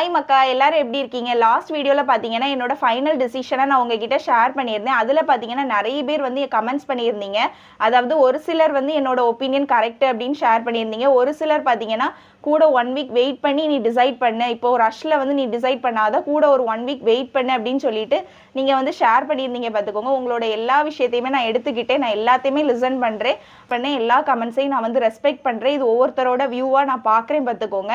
Hi மக்கா, எல்லாரும் எப்படி இருக்கீங்க? லாஸ்ட் வீடியோல பாத்தீங்கன்னா என்னோட ஃபைனல் டிசிஷனை நான் உங்ககிட்ட ஷேர் பண்ணியிருந்தேன். அதுல பாத்தீங்கன்னா நிறைய பேர் வந்து கமெண்ட்ஸ் பண்ணியிருந்தீங்க. அதாவது ஒரு சிலர் வந்து என்னோட ஒப்பீனியன் கரெக்ட் அப்படின்னு ஷேர் பண்ணியிருந்தீங்க. ஒரு சிலர் பாத்தீங்கன்னா கூட 1 வீக் வெயிட் பண்ணி நீ டிசைட் பண்ணு, இப்போ ரஷ்ல வந்து நீ டிசைட் பண்ணாத, கூட ஒரு 1 வீக் வெயிட் பண்ணு அப்படின்னு சொல்லிட்டு நீங்க வந்து ஷேர் பண்ணியிருந்தீங்க. பார்த்துக்கோங்க, உங்களோட எல்லா விஷயத்தையுமே நான் எடுத்துக்கிட்டேன், நான் எல்லாத்தையுமே லிசன் பண்றேன், எல்லா கமெண்ட்ஸையும் நான் வந்து ரெஸ்பெக்ட் பண்றேன். இது ஒவ்வொருத்தரோட வியூவா நான் பார்க்குறேன். பார்த்துக்கோங்க,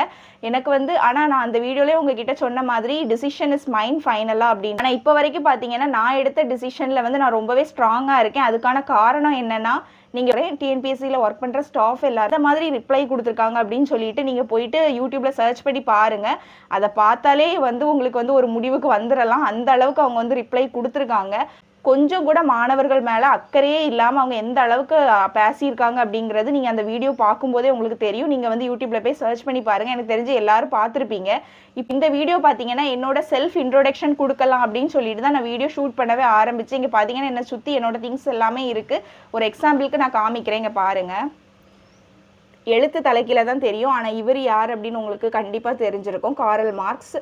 எனக்கு வந்து ஆனால் நான் அந்த வீடியோலேயே உங்ககிட்ட சொன்ன மாதிரி டிசிஷன் இஸ் மைண்ட் ஃபைனலா அப்படின்னு. ஆனால் இப்போ வரைக்கும் பார்த்தீங்கன்னா நான் எடுத்த டிசிஷனில் வந்து நான் ரொம்பவே ஸ்ட்ராங்காக இருக்கேன். அதுக்கான காரணம் என்னன்னா, நீங்கள் டிஎன்பிஎஸ்சியில் ஒர்க் பண்ணுற ஸ்டாஃப் எல்லாரும் இந்த மாதிரி ரிப்ளை கொடுத்துருக்காங்க அப்படின்னு சொல்லிட்டு நீங்கள் போயிட்டு யூடியூப்பில் சர்ச் பண்ணி பாருங்கள். அதை பார்த்தாலே வந்து உங்களுக்கு வந்து ஒரு முடிவுக்கு வந்துடலாம். அந்த அளவுக்கு அவங்க வந்து ரிப்ளை கொடுத்துருக்காங்க. கொஞ்சம் கூட மாணவர்கள் மேலே அக்கறையே இல்லாமல் அவங்க எந்த அளவுக்கு பேசியிருக்காங்க அப்படிங்கிறது நீங்கள் அந்த வீடியோ பார்க்கும்போதே உங்களுக்கு தெரியும். நீங்கள் வந்து யூடியூப்பில் போய் சர்ச் பண்ணி பாருங்கள். எனக்கு தெரிஞ்சு எல்லாரும் பார்த்துருப்பீங்க. இப்போ இந்த வீடியோ பார்த்தீங்கன்னா என்னோட செல்ஃப் இன்ட்ரோடக்ஷன் கொடுக்கலாம் அப்படின்னு சொல்லிட்டு தான் நான் வீடியோ ஷூட் பண்ணவே ஆரம்பித்தேன். இங்கே பார்த்தீங்கன்னா என்னை சுற்றி என்னோட திங்ஸ் எல்லாமே இருக்குது. ஒரு எக்ஸாம்பிளுக்கு நான் காமிக்கிறேன். இங்கே பாருங்கள், எழுத்து தலைக்கீழ தான் தெரியும், ஆனால் இவர் யார் அப்படின்னு உங்களுக்கு கண்டிப்பாக தெரிஞ்சிருக்கும். Karl Marx.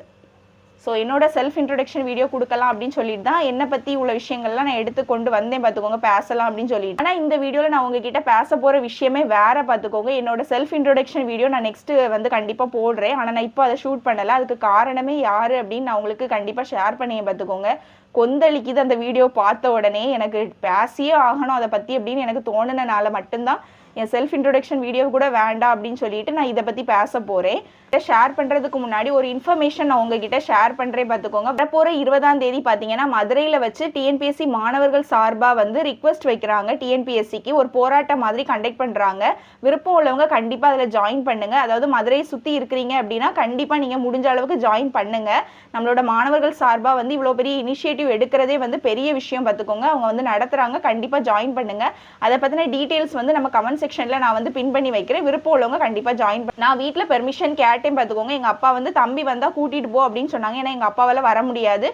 ஸோ என்னோட செல்ஃப் இன்ட்ரோடக்ஷன் வீடியோ கொடுக்கலாம் அப்படின்னு சொல்லிட்டு தான் என்னை பற்றி உள்ள விஷயங்கள்லாம் நான் எடுத்து கொண்டு வந்தேன். பார்த்துக்கோங்க, பேசலாம் அப்படின்னு சொல்லிட்டு. ஆனால் இந்த வீடியோவில் நான் உங்ககிட்ட பேச போகிற விஷயமே வேற. பார்த்துக்கோங்க, என்னோட செல்ஃப் இன்ட்ரோடக்ஷன் வீடியோ நான் நெக்ஸ்ட்டு வந்து கண்டிப்பாக போடுறேன். ஆனால் நான் இப்போ அதை ஷூட் பண்ணலை. அதுக்கு காரணமே யார் அப்படின்னு நான் உங்களுக்கு கண்டிப்பாக ஷேர் பண்ணியே. பார்த்துக்கோங்க, கொந்தளிக்குது அந்த வீடியோ பார்த்த உடனே. எனக்கு பேசியே ஆகணும் அதை பற்றி அப்படின்னு எனக்கு தோணுனனால மட்டும்தான் என் செல்ஃப் இன்ட்ரோடக்ஷன் வீடியோ கூட வேண்டாம் அப்படின்னு சொல்லிட்டு நான் இதை பற்றி பேச போகிறேன். ஷேர் பண்ணுறதுக்கு முன்னாடி ஒரு இன்ஃபர்மேஷன் நான் உங்ககிட்ட ஷேர் பண்ணுறேன். பார்த்துக்கோங்க, வரப்போகிற 20ஆம் தேதி பார்த்தீங்கன்னா மதுரையில் வச்சு டிஎன்பிஎஸ்சி மாணவர்கள் சார்பாக வந்து ரிக்வெஸ்ட் வைக்கிறாங்க. டிஎன்பிஎஸ்சிக்கு ஒரு போராட்டம் மாதிரி கண்டக்ட் பண்ணுறாங்க. விருப்பம் உள்ளவங்க கண்டிப்பாக அதில் ஜாயின் பண்ணுங்க. அதாவது மதுரையை சுற்றி இருக்கிறீங்க அப்படின்னா கண்டிப்பாக நீங்கள் முடிஞ்ச அளவுக்கு ஜாயின் பண்ணுங்க. நம்மளோட மாணவர்கள் சார்பாக வந்து இவ்வளோ பெரிய இனிஷியேட்டிவ் எடுக்கிறதே வந்து பெரிய விஷயம். பார்த்துக்கோங்க, அவங்க வந்து நடத்துகிறாங்க. கண்டிப்பாக ஜாயின் பண்ணுங்க. அதை பற்றின டீட்டெயில்ஸ் வந்து நம்ம கமெண்ட் செக்ஷனில் நான் வந்து பின் பண்ணி வைக்கிறேன். விருப்பம் உள்ளவங்க கண்டிப்பாக ஜாயின் பண்ண. நான் வீட்டில் பெர்மிஷன் கேட்டேன். பார்த்துக்கோங்க, எங்கள் அப்பா வந்து தம்பி வந்தால் கூட்டிகிட்டு போ அப்படின்னு சொன்னாங்க. ஏன்னா எங்கள் அப்பாவால் வர முடியாது.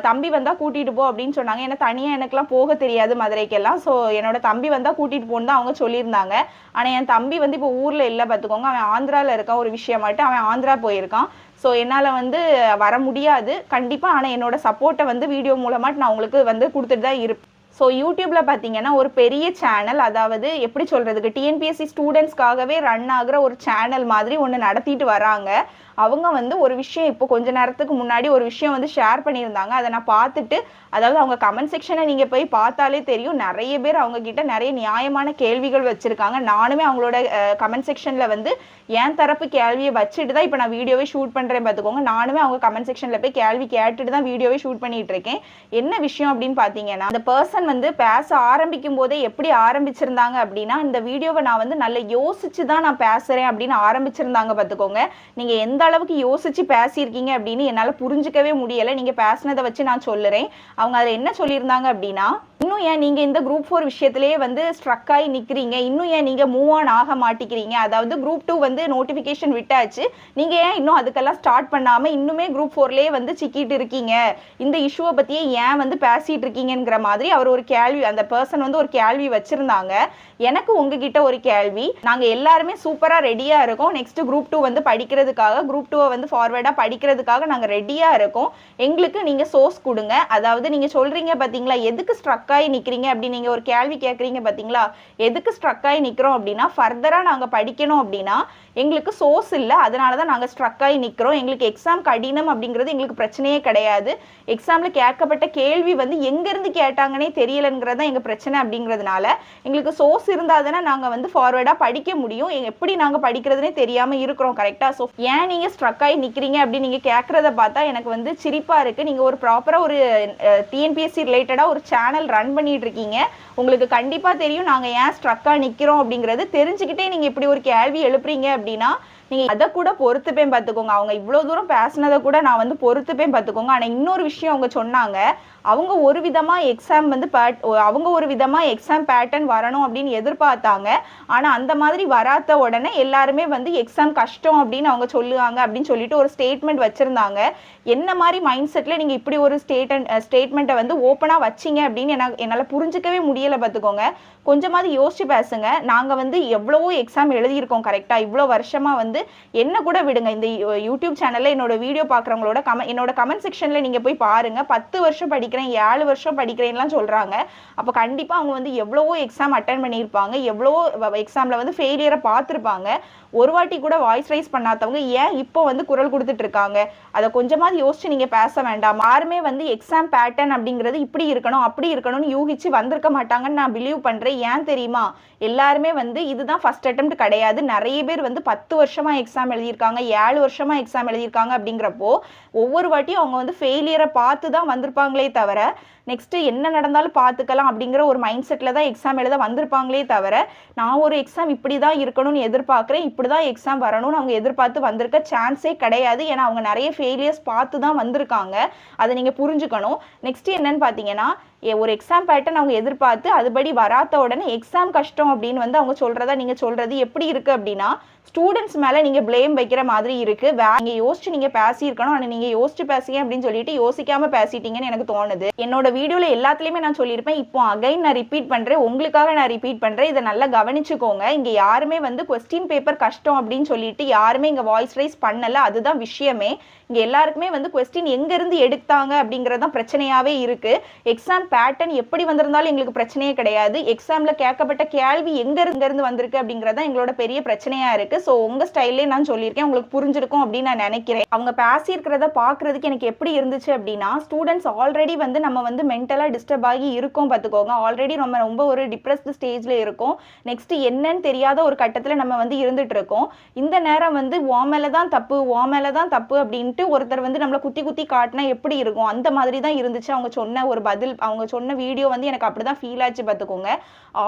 தம்பி வந்தால் கூட்டிகிட்டு போ அப்படின்னு சொன்னாங்க. ஏன்னா தனியாக எனக்குலாம் போக தெரியாது மதுரைக்கெல்லாம். ஸோ என்னோட தம்பி வந்தால் கூட்டிகிட்டு போன்னு தான் அவங்க சொல்லியிருந்தாங்க. ஆனால் என் தம்பி வந்து இப்போ ஊரில் இல்லை. பார்த்துக்கோங்க, அவன் ஆந்திராவில் இருக்கான். ஒரு விஷயமாட்டு அவன் ஆந்திரா போயிருக்கான். ஸோ என்னால் வந்து வர முடியாது கண்டிப்பாக. ஆனால் என்னோட சப்போர்ட்டை வந்து வீடியோ மூலமாக நான் உங்களுக்கு வந்து கொடுத்துட்டு தான் இருப்பேன். ஸோ யூடியூப்பில் பார்த்தீங்கன்னா ஒரு பெரிய சேனல், அதாவது எப்படி சொல்கிறதுக்கு, டிஎன்பிஎஸ்சி ஸ்டூடெண்ட்ஸ்க்காகவே ரன் ஆகிற ஒரு சேனல் மாதிரி ஒன்று நடத்திட்டு வராங்க. அவங்க வந்து ஒரு விஷயம் இப்போ கொஞ்ச நேரத்துக்கு முன்னாடி ஒரு விஷயம் வந்து ஷேர் பண்ணியிருந்தாங்க. அதை நான் பார்த்துட்டு, அதாவது அவங்க கமெண்ட் செக்ஷனை நீங்கள் போய் பார்த்தாலே தெரியும், நிறைய பேர் அவங்க கிட்ட நிறைய நியாயமான கேள்விகள் வச்சுருக்காங்க. நானுமே அவங்களோட கமெண்ட் செக்ஷனில் வந்து என் தரப்பு கேள்வியை வச்சுட்டு தான் இப்போ நான் வீடியோவே ஷூட் பண்ணுறேன். பார்த்துக்கோங்க, நானுமே அவங்க கமெண்ட் செக்ஷனில் போய் கேள்வி கேட்டுட்டு தான் வீடியோவே ஷூட் பண்ணிட்டு இருக்கேன். என்ன விஷயம் அப்படின்னு பார்த்தீங்கன்னா, அந்த பர்சன் வந்து பேச ஆரம்பிக்கும் போதே எப்படி ஆரம்பிச்சிருந்தாங்க அப்படின்னா, இந்த வீடியோவை நான் வந்து நல்லா யோசிச்சு தான் நான் பேசுகிறேன் அப்படின்னு ஆரம்பிச்சிருந்தாங்க. பார்த்துக்கோங்க, நீங்கள் எந்த அளவுக்கு யோசிச்சு பேசியிருக்கீங்க அப்படின்னு என்னால் புரிஞ்சுக்கவே முடியலை. நீங்கள் பேசினதை வச்சு நான் சொல்லுறேன். அவங்க அதில் என்ன சொல்லியிருந்தாங்க அப்படின்னா, இன்னும் ஏன் நீங்கள் இந்த குரூப் 4 விஷயத்திலேயே வந்து ஸ்ட்ரக் ஆகி நிற்கிறீங்க, இன்னும் ஏன் நீங்கள் மூவ் ஆன் ஆக மாட்டேங்கிறீங்க, அதாவது குரூப் 2 வந்து நோட்டிஃபிகேஷன் விட்டாச்சு, நீங்கள் ஏன் இன்னும் அதுக்கெல்லாம் ஸ்டார்ட் பண்ணாமல் இன்னுமே குரூப் 4லேயே வந்து சிக்கிட்டு இருக்கீங்க, இந்த இஷ்யூவை பற்றியே ஏன் வந்து பேசிகிட்டு இருக்கீங்கிற மாதிரி அவர் ஒரு கேள்வி, அந்த பர்சன் வந்து ஒரு கேள்வி வச்சுருந்தாங்க. எனக்கு உங்ககிட்ட ஒரு கேள்வி, நாங்கள் எல்லாருமே சூப்பராக ரெடியாக இருக்கோம். நெக்ஸ்ட் குரூப் 2 வந்து படிக்கிறதுக்காக, குரூப் 2 வந்து ஃபார்வர்டாக படிக்கிறதுக்காக நாங்கள் ரெடியாக இருக்கோம். எங்களுக்கு நீங்கள் சோர்ஸ் கொடுங்க. அதாவது நீங்கள் சொல்கிறீங்க பார்த்தீங்களா, எதுக்கு ஸ்ட்ரக் ஆகி நிற்கிறீங்க அப்படின்னு நீங்கள் ஒரு கேள்வி கேட்குறீங்க பார்த்தீங்களா, எதுக்கு ஸ்ட்ரக் ஆகி நிற்கிறோம் அப்படின்னா, ஃபர்தராக நாங்கள் படிக்கணும் அப்படின்னா எங்களுக்கு சோர்ஸ் இல்லை, அதனால தான் நாங்கள் ஸ்ட்ரக் ஆகி நிற்கிறோம். எங்களுக்கு எக்ஸாம் கடினம் அப்படிங்கிறது எங்களுக்கு பிரச்சனையே கிடையாது. எக்ஸாமில் கேட்கப்பட்ட கேள்வி வந்து எங்கேருந்து கேட்டாங்கன்னே தெரியலைங்கிறது தான் எங்கள் பிரச்சனை. அப்படிங்கிறதுனால எங்களுக்கு சோர்ஸ் இருந்தால் தானே நாங்கள் வந்து ஃபார்வர்டாக படிக்க முடியும். எப்படி நாங்கள் படிக்கிறதுனே தெரியாமல் இருக்கிறோம். கரெக்டாக? ஸோ ஏன் நீங்கள் ஸ்ட்ரக் ஆகி நிற்கிறீங்க அப்படின்னு நீங்கள் கேட்குறத பார்த்தா எனக்கு வந்து சிரிப்பாக இருக்குது. நீங்கள் ஒரு ப்ராப்பராக ஒரு டிஎன்பிஎஸ்சி ரிலேட்டடாக ஒரு சேனல் ரன் பண்ணிட்டு இருக்கீங்க. உங்களுக்கு கண்டிப்பாக தெரியும் நாங்கள் ஏன் ஸ்ட்ரக்காக நிற்கிறோம் அப்படிங்கிறது. தெரிஞ்சுக்கிட்டே நீங்கள் இப்படி ஒரு கேள்வி எழுப்புறீங்க அப்படின்னா நீங்கள் அதை கூட பொறுத்துப்பேன். பார்த்துக்கோங்க, அவங்க இவ்வளோ தூரம் பேசினதை கூட நான் வந்து பொறுத்துப்பேன். பார்த்துக்கோங்க. ஆனால் இன்னொரு விஷயம் அவங்க சொன்னாங்க, அவங்க ஒரு விதமாக எக்ஸாம் வந்து அவங்க ஒரு விதமாக எக்ஸாம் பேட்டர்ன் வரணும் அப்படின்னு எதிர்பார்த்தாங்க. ஆனால் அந்த மாதிரி வராத உடனே எல்லாருமே வந்து எக்ஸாம் கஷ்டம் அப்படின்னு அவங்க சொல்லுவாங்க அப்படின்னு சொல்லிட்டு ஒரு ஸ்டேட்மெண்ட் வச்சுருந்தாங்க. என்ன மாதிரி மைண்ட் செட்டில் நீங்கள் இப்படி ஒரு ஸ்டேட்மெண்ட்டை வந்து ஓப்பனாக வச்சிங்க அப்படின்னு என்னால் புரிஞ்சிக்கவே முடியலை. பார்த்துக்கோங்க, கொஞ்சமாவது யோசிச்சு பேசுங்க. நாங்க வந்து எவ்வளவோ எக்ஸாம் எழுதியிருக்கோம் கரெக்ட்டா. இவ்வளோ வருஷமா வந்து என்ன கூட விடுங்க. இந்த யூடியூப் சேனல்ல என்னோட வீடியோ பார்க்குறவங்களோட என்னோட கமெண்ட் செக்ஷன்ல நீங்க போய் பாருங்க. 10 வருஷம் படிக்கிறேன், 7 வருஷம் படிக்கிறேன்லாம் சொல்றாங்க. அப்ப கண்டிப்பா அவங்க வந்து எவ்வளவோ எக்ஸாம் அட்டெண்ட் பண்ணியிருப்பாங்க. எவ்வளவோ எக்ஸாம்ல வந்து ஃபெயிலியரை பார்த்துருப்பாங்க. ஒரு வாட்டி கூட வாய்ஸ் ரைஸ் பண்ணாதவங்க ஏன் இப்போ வந்து குரல் கொடுத்துட்டு இருக்காங்க? அதை கொஞ்சமாவது யோசிச்சு நீங்க பேச வேண்டாம். யாருமே வந்து எக்ஸாம் பேட்டர்ன் அப்படிங்கிறது இப்படி இருக்கணும் அப்படி இருக்கணும்னு யூகிச்சு வந்திருக்க மாட்டாங்கன்னு நான் பிலீவ் பண்றேன். ஏன் தெரியுமா? எல்லாருமே வந்து இதுதான் ஃபர்ஸ்ட் அட்டெம்ப்ட் கிடையாது. நிறைய பேர் வந்து 10 வருஷமா எக்ஸாம் எழுதியிருக்காங்க, 7 வருஷமா எக்ஸாம் எழுதியிருக்காங்க. அப்படிங்கிறப்போ ஒவ்வொரு வாட்டியும் அவங்க வந்து ஃபெயிலியரை பார்த்து தான் வந்திருப்பாங்களே தவிர நெக்ஸ்ட் என்ன நடந்தாலும் பார்த்துக்கலாம் அப்படிங்கிற ஒரு மைண்ட் செட்டில் தான் எக்ஸாம் எழுத வந்திருப்பாங்களே தவிர நான் ஒரு எக்ஸாம் இப்படி தான் இருக்கணும்னு எதிர்பார்க்குறேன், இப்படி தான் எக்ஸாம் வரணும்னு அவங்க எதிர்பார்த்து வந்திருக்க சான்ஸே கிடையாது. ஏன்னா அவங்க நிறைய ஃபெயிலியர்ஸ் பார்த்து தான் வந்திருக்காங்க. அதை நீங்கள் புரிஞ்சுக்கணும். நெக்ஸ்ட் என்னன்னு பார்த்தீங்கன்னா, ஒரு எக்ஸாம் பேட்டர்ன் அவங்க எதிர்பார்த்து அதுபடி வராத உடனே எக்ஸாம் கஷ்டம் அப்படின்னு வந்து அவங்க சொல்கிறதா நீங்கள் சொல்கிறது எப்படி இருக்குது அப்படின்னா, ஸ்டூடெண்ட்ஸ் மேலே நீங்கள் பிளேம் வைக்கிற மாதிரி இருக்குது. நீங்கள் யோசிச்சு நீங்கள் பேசியிருக்கணும், ஆனால் நீங்கள் யோசிச்சு பேசுங்க அப்படின்னு சொல்லிட்டு யோசிக்காமல் பேசிட்டீங்கன்னு எனக்கு தோணுது. என்னோட வீடியோவில் எல்லாத்துலேயுமே நான் சொல்லியிருப்பேன். இப்போ அகைன் நான் ரிப்பீட் பண்ணுறேன், உங்களுக்காக நான் ரிப்பீட் பண்ணுறேன். இதை நல்லா கவனிச்சுக்கோங்க. இங்கே யாருமே வந்து கொஸ்டின் பேப்பர் கஷ்டம் அப்படின்னு சொல்லிட்டு யாருமே இங்கே வாய்ஸ் ரைஸ் பண்ணலை. அதுதான் விஷயமே. இங்கே எல்லாருக்குமே வந்து கொஸ்டின் எங்கேருந்து எடுத்தாங்க அப்படிங்கிறது தான் பிரச்சனையாகவே இருக்குது. எக்ஸாம் பேட்டர்ன் எப்படி வந்திருந்தாலும் எங்களுக்கு பிரச்சனையே கிடையாது. எக்ஸாமில் கேட்கப்பட்ட கேள்வி எங்கேருந்து வந்திருக்கு அப்படிங்கிறது தான் எங்களோட பெரிய பிரச்சனையாக இருக்குது. ஸோ உங்கள் ஸ்டைல்லே நான் சொல்லியிருக்கேன், உங்களுக்கு புரிஞ்சிருக்கும் அப்படின்னு நான் நினைக்கிறேன். அவங்க பேசியிருக்கிறத பார்க்குறதுக்கு எனக்கு எப்படி இருந்துச்சு அப்படின்னா, ஸ்டூடெண்ட்ஸ் ஆல்ரெடி வந்து நம்ம வந்து மென்டலாக டிஸ்டர்ப் ஆகி இருக்கோம் பார்த்துக்கோங்க. ஆல்ரெடி நம்ம ரொம்ப ஒரு டிப்ரெஸ்டு ஸ்டேஜில் இருக்கோம். நெக்ஸ்ட் என்னன்னு தெரியாத ஒரு கட்டத்தில் நம்ம வந்து இருந்துட்டு இருக்கோம். இந்த நேரம் வந்து உன் மேலே தான் தப்பு அப்படின்ட்டு ஒருத்தர் வந்து நம்மளை குத்தி குத்தி காட்டினா எப்படி இருக்கும்? அந்த மாதிரி தான் இருந்துச்சு அவங்க சொன்ன ஒரு பதில். அவங்க சொன்ன வீடியோ வந்து எனக்கு அப்படி தான் ஃபீல் ஆச்சு பார்த்துக்கோங்க.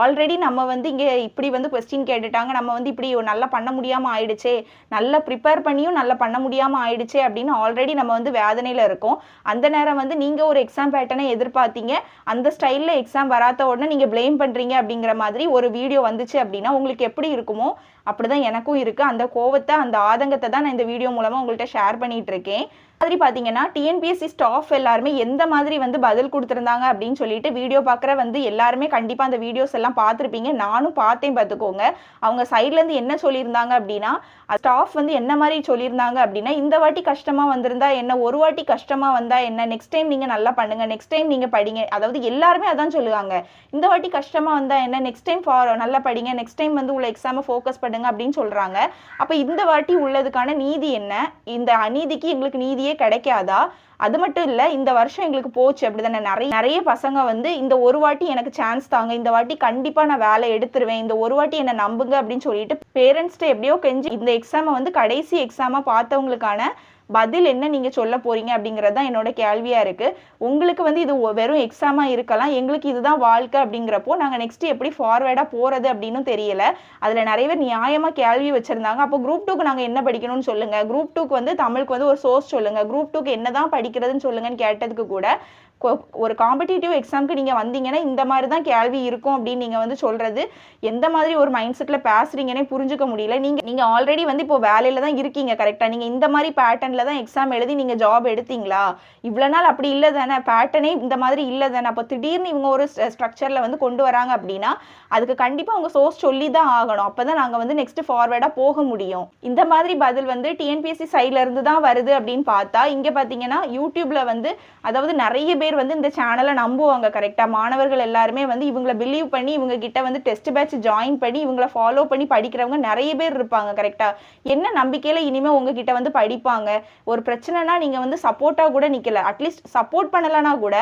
ஆல்ரெடி நம்ம வந்து இங்கே இப்படி வந்து கொஸ்டின் கேட்டுட்டாங்க, நம்ம வந்து இப்படி நல்லா பண்ண முடியாமல் ஆயிடுச்சே, நல்லா ப்ரிப்பேர் பண்ணியும் நல்லா பண்ண முடியாமல் ஆயிடுச்சே அப்படின்னு ஆல்ரெடி நம்ம வந்து வேதனையில் இருக்கோம். அந்த நேரம் வந்து நீங்கள் ஒரு எக்ஸாம் பேட்டர்னை எதிர்பார்த்தீங்க, அந்த ஸ்டைலில் எக்ஸாம் வராத உடனே நீங்கள் ப்ளேம் பண்ணுறீங்க அப்படிங்கிற மாதிரி ஒரு வீடியோ வந்துச்சு அப்படின்னா உங்களுக்கு எப்படி இருக்குமோ அப்படிதான் எனக்கும் இருக்குது. அந்த கோவத்தை, அந்த ஆதங்கத்தை தான் நான் இந்த வீடியோ மூலமாக உங்கள்கிட்ட ஷேர் பண்ணிட்டு இருக்கேன். மாதிரி பார்த்தீங்கன்னா டிஎன்பிஎஸ்சி ஸ்டாஃப் எல்லாருமே எந்த மாதிரி வந்து பதில் கொடுத்துருந்தாங்க அப்படின்னு சொல்லிட்டு வீடியோ பார்க்குற வந்து எல்லாருமே கண்டிப்பாக அந்த வீடியோஸ் எல்லாம் பார்த்துருப்பீங்க. நானும் பார்த்தேன் பார்த்துக்கோங்க. அவங்க சைட்லேருந்து என்ன சொல்லியிருந்தாங்க அப்படின்னா, ஸ்டாஃப் வந்து என்ன மாதிரி சொல்லியிருந்தாங்க அப்படின்னா, இந்த வாட்டி கஷ்டமாக வந்திருந்தா என்ன, ஒரு வாட்டி கஷ்டமாக வந்தால் என்ன, நெக்ஸ்ட் டைம் நீங்கள் நல்லா பண்ணுங்கள், நெக்ஸ்ட் டைம் நீங்கள் படிங்க. அதாவது எல்லாருமே அதான் சொல்லுவாங்க. இந்த வாட்டி கஷ்டமாக வந்தால் என்ன, நெக்ஸ்ட் டைம் நல்லா படிங்க, நெக்ஸ்ட் டைம் வந்து உள்ள எக்ஸாமை ஃபோக்கஸ் பண்ணுங்க அப்படின்னு சொல்கிறாங்க. அப்போ இந்த வாட்டி உள்ளதுக்கான நீதி என்ன? இந்த அநீதிக்கு எங்களுக்கு நீதியே கிடைக்காதா? அது மட்டும் இல்லை, இந்த வருஷம் எங்களுக்கு போச்சு அப்படிதானே. நிறைய பசங்க வந்து இந்த ஒரு வாட்டி எனக்கு சான்ஸ் தாங்க, இந்த வாட்டி கண்டிப்பாக நான் வேலை எடுத்துருவேன், இந்த ஒரு வாட்டி என்னை நம்புங்க அப்படின்னு சொல்லிட்டு பேரண்ட்ஸ்ட்டு எப்படியோ கெஞ்சி இந்த எக்ஸாமை வந்து கடைசி எக்ஸாமாக பார்த்தவங்களுக்கான பதில் என்ன நீங்கள் சொல்ல போகிறீங்க அப்படிங்கிறது தான் என்னோட கேள்வியாக இருக்குது. உங்களுக்கு வந்து இது வெறும் எக்ஸாமாக இருக்கலாம், எங்களுக்கு இதுதான் வாழ்க்கை அப்படிங்கிறப்போ நாங்கள் நெக்ஸ்ட்டு எப்படி ஃபார்வேர்டாக போகிறது அப்படின்னு தெரியல. அதில் நிறைய பேர் நியாயமாக கேள்வி வச்சுருந்தாங்க. அப்போ குரூப் 2க்கு நாங்கள் என்ன படிக்கணும்னு சொல்லுங்கள், குரூப் 2க்கு வந்து தமிழுக்கு வந்து ஒரு சோர்ஸ் சொல்லுங்கள், குரூப் 2க்கு என்ன தான் படிக்கிறதுன்னு சொல்லுங்கன்னு கேட்டதுக்கு கூட ஒரு காம்படிட்டிவ் எக்ஸாமுக்கு நீங்கள் வந்தீங்கன்னா இந்த மாதிரி தான் கேள்வி இருக்கும் அப்படின்னு நீங்கள் வந்து சொல்கிறது எந்த மாதிரி ஒரு மைண்ட் செட்டில் பேசுகிறீங்கன்னே புரிஞ்சுக்க முடியல. நீங்கள் ஆல்ரெடி வந்து இப்போ வேலையில் தான் இருக்கீங்க கரெக்டாக. நீங்கள் இந்த மாதிரி பேட்டர்னில் தான் எக்ஸாம் எழுதி நீங்கள் ஜாப் எடுத்தீங்களா? இவ்வளோ நாள் அப்படி இல்லை தானே, பேட்டர்னே இந்த மாதிரி இல்லை தானே. அப்போ திடீர்னு இவங்க ஒரு ஸ்ட்ரக்சரில் வந்து கொண்டு வராங்க அப்படின்னா அதுக்கு கண்டிப்பாக அவங்க சோர்ஸ் சொல்லி தான் ஆகணும். அப்போ தான் நாங்கள் வந்து நெக்ஸ்ட் ஃபார்வேர்டாக போக முடியும். இந்த மாதிரி பதில் வந்து டிஎன்பிஎஸ்சி சைடில் இருந்து தான் வருது அப்படின்னு பார்த்தா இங்கே பார்த்தீங்கன்னா யூடியூப்பில் வந்து அதாவது நிறைய பேர் வந்து இந்த சேனலை நம்புவாங்க கரெக்டாக. மாணவர்கள் எல்லாருமே வந்து இவங்களை பிலீவ் பண்ணி இவங்க கிட்ட வந்து டெஸ்ட் பேட்ச் ஜாயின் பண்ணி இவங்களை ஃபாலோ பண்ணி படிக்கிறவங்க நிறைய பேர் இருப்பாங்க கரெக்டாக. என்ன நம்பிக்கையில் இனிமேல் உங்ககிட்ட வந்து படிப்பாங்க. ஒரு பிரச்சனைனா நீங்கள் வந்து சப்போர்ட்டாக கூட நிற்கல, அட்லீஸ்ட் சப்போர்ட் பண்ணலைன்னா கூட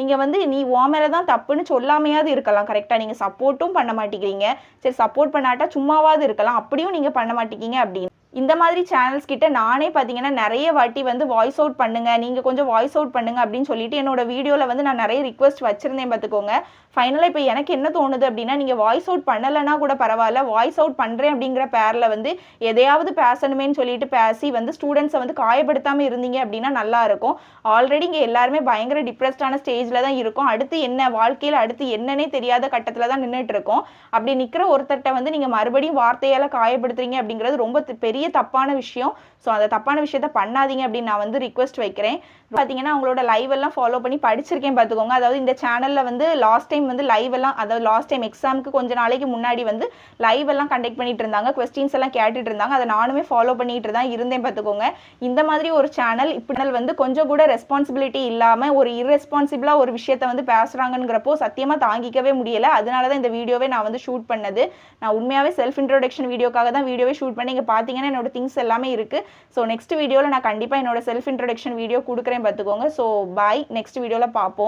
நீங்கள் வந்து நீ உன் மேலே தான் தப்புன்னு சொல்லாமையாவது இருக்கலாம் கரெக்டாக. நீங்கள் சப்போர்ட்டும் பண்ண மாட்டேங்கிறீங்க, சரி சப்போர்ட் பண்ணாட்டா சும்மாவாவது இருக்கலாம், அப்படியும் நீங்கள் பண்ண மாட்டேங்கிங்க அப்படின்னு இந்த மாதிரி சேனல்ஸ் கிட்ட நானே பார்த்தீங்கன்னா நிறைய வாட்டி வந்து வாய்ஸ் அவுட் பண்ணுங்க, நீங்கள் கொஞ்சம் வாய்ஸ் அவுட் பண்ணுங்க அப்படின்னு சொல்லிட்டு என்னோட வீடியோவில் வந்து நான் நிறைய ரிக்வெஸ்ட் வச்சிருந்தேன் பார்த்துக்கோங்க. ஃபைனலாக இப்போ எனக்கு என்ன தோணுது அப்படின்னா, நீங்கள் வாய்ஸ் அவுட் பண்ணலைன்னா கூட பரவாயில்ல, வாய்ஸ் அவுட் பண்ணுறேன் அப்படிங்கிற பேரில் வந்து எதையாவது பேசணுமேன்னு சொல்லிட்டு பேசி வந்து ஸ்டூடெண்ட்ஸை வந்து காயப்படுத்தாமல் இருந்தீங்க அப்படின்னா நல்லா இருக்கும். ஆல்ரெடி இங்கே எல்லாருமே பயங்கர டிப்ரெஸ்டான ஸ்டேஜில் தான் இருக்கும். அடுத்து என்ன வாழ்க்கையில் அடுத்து என்னன்னே தெரியாத கட்டத்தில் தான் நின்றுட்டு இருக்கோம். அப்படி நிற்கிற ஒருத்தர்கிட்ட வந்து நீங்கள் மறுபடியும் வார்த்தையால் காயப்படுத்துறீங்க அப்படிங்கிறது ரொம்ப பெரிய பெரிய தப்பான விஷயம். ஸோ அந்த தப்பான விஷயத்த பண்ணாதீங்க அப்படின்னு நான் வந்து ரிக்வெஸ்ட் வைக்கிறேன். பார்த்தீங்கன்னா அவங்களோட லைவ் எல்லாம் ஃபாலோ பண்ணி படிச்சிருக்கேன் பார்த்துக்கோங்க. அதாவது இந்த சேனலில் வந்து லாஸ்ட் டைம் வந்து லைவ் எல்லாம், அதாவது லாஸ்ட் டைம் எக்ஸாமுக்கு கொஞ்ச நாளைக்கு முன்னாடி வந்து லைவ் எல்லாம் கண்டக்ட் பண்ணிட்டு இருந்தாங்க, கொஸ்டின்ஸ் எல்லாம் கேட்டுட்டு இருந்தாங்க. அதை நானுமே ஃபாலோ பண்ணிட்டு தான் இருந்தேன் பார்த்துக்கோங்க. இந்த மாதிரி ஒரு சேனல் இப்படி வந்து கொஞ்சம் கூட ரெஸ்பான்சிபிலிட்டி இல்லாமல் ஒரு இர்ரெஸ்பான்சிபிளாக ஒரு விஷயத்த வந்து பேசுகிறாங்கிறப்போ சத்தியமாக தாங்கிக்கவே முடியலை. அதனால தான் இந்த வீடியோவே நான் வந்து ஷூட் பண்ணது. நான் உண்மையாகவே செல்ஃப் இன்ட்ரோடக்ஷன் வீடியோக்காக தான் வீடியோவே ஷூட் பண்ணி இங்கே பார்த்தீங்கன்னா என்னோட திங்ஸ் எல்லாமே இருக்குது. ஸோ நெக்ஸ்ட் வீடியோவில் நான் கண்டிப்பாக என்னோட செல்ஃப் இன்ட்ரோடக்ஷன் வீடியோ கொடுக்குறேன் பார்த்துக்கோங்க. ஸோ பாய், நெக்ஸ்ட் வீடியோவில் பார்ப்போம்.